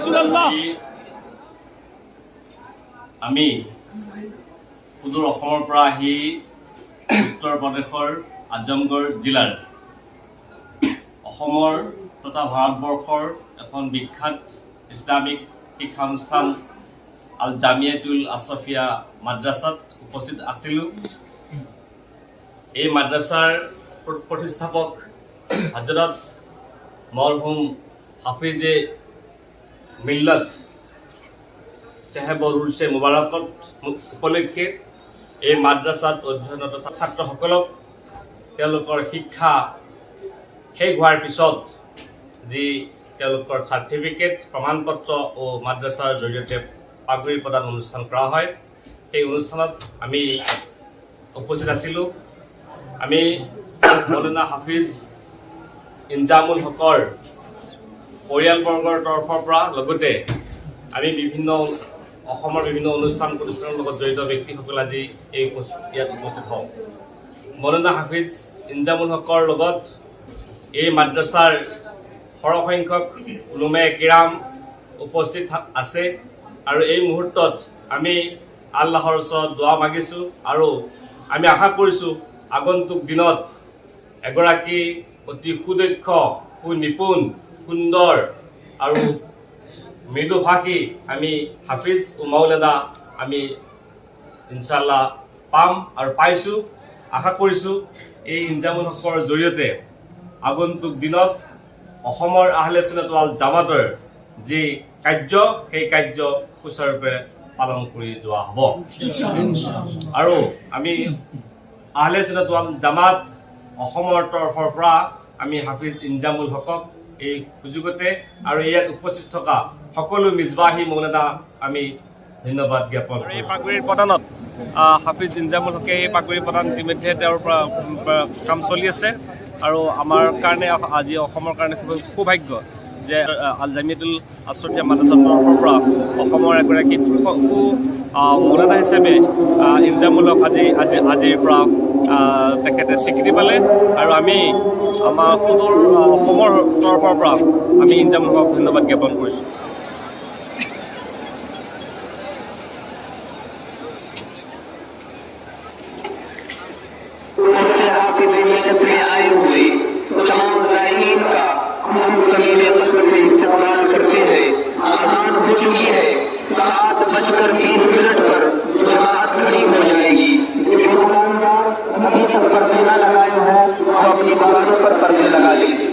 ৰাসূলুল্লাহ আমি সুদূৰ অসমৰ পৰা আহি উত্তৰ প্ৰদেশৰ আজমগড় জিলাৰ অসমৰ তথা ভাৰতবৰ্ষৰ এখন বিখ্যাত ইছলামিক শিক্ষানুষ্ঠান আল জামিয়াতুল আশৰাফিয়া মাদ্ৰাসাত উপস্থিত আছিলোঁ। এই মাদ্ৰাসাৰ প্ৰতিষ্ঠাপক হজৰত মৰহুম হাফিজে মিল্লত চাহেবৰ উৰুছে মুবাৰকত উপলক্ষে এই মাদ্ৰাসাত অধ্যয়নৰত ছাত্ৰসকলক তেওঁলোকৰ শিক্ষা শেষ হোৱাৰ পিছত যি তেওঁলোকৰ চাৰ্টিফিকেট প্ৰমাণপত্ৰ ও মাদ্ৰাসাৰ জৰিয়তে পাগুৰি প্ৰদান অনুষ্ঠান কৰা হয়, সেই অনুষ্ঠানত আমি উপস্থিত আছিলোঁ। আমি মৌলানা হাফিজ ইনজামুল হকৰ পৰিয়ালবৰ্গৰ তৰফৰ পৰা লগতে আমি অসমৰ বিভিন্ন অনুষ্ঠান প্ৰতিষ্ঠানৰ লগত জড়িত ব্যক্তিসকল আজি ইয়াত উপস্থিত হওঁ। মৌলানা হাফিজ ইনজামুল হকৰ লগত এই মাদ্ৰাসাৰ সৰহসংখ্যক উলুমে কিৰাম উপস্থিত আছে আৰু এই মুহূৰ্তত আমি আল্লাহৰ ওচৰত দোৱা মাগিছোঁ আৰু আমি আশা কৰিছোঁ আগন্তুক দিনত এগৰাকী অতি সুদক্ষ সুনিপুণ সুন্দৰ আৰু মৃদুভাষী আমি হাফিজ ও মাওলানা আমি ইনশাআল্লাহ পাম আৰু পাইছোঁ। আশা কৰিছোঁ এই ইনজামুল হকৰ জৰিয়তে আগন্তুক দিনত অসমৰ আহলে সুন্নাত ওয়াল জামাতৰ যি কাৰ্য সেই কাৰ্য সুচাৰুৰূপে পালন কৰি যোৱা হ'ব আৰু আমি আহলে সুন্নাত ওয়াল জামাত অসমৰ তৰফৰ পৰা আমি হাফিজ ইনজামুল হকক এই সুযোগতে আৰু ইয়াত উপস্থিত থকা সকলো মিজবাহী মৌলানা আমি ধন্যবাদ জ্ঞাপন কৰিছোঁ। এই পাগুৰিৰ প্ৰদানত হাফিজ ইনজামুল হকে এই পাগুৰি প্ৰদান ইতিমধ্যে তেওঁৰ পৰা কাম চলি আছে আৰু আমাৰ কাৰণে আজি অসমৰ কাৰণে খুব সৌভাগ্য যে আল জামিয়াতুল আশৰাফিয়া মাদ্ৰাসাৰ তৰফৰ পৰা অসমৰ এগৰাকী মৌলানা হিচাপে ইনজামুল হক আজিৰ পৰা তেখেতে স্বীকৃতি পালে আৰু আমি আমাৰ সুদূৰ অসমৰ তৰফৰ পৰা আমি ইনজামুল হকক ধন্যবাদ জ্ঞাপন কৰিছোঁ। अपनी दुकानों पर पर्दे लगा लीजिए।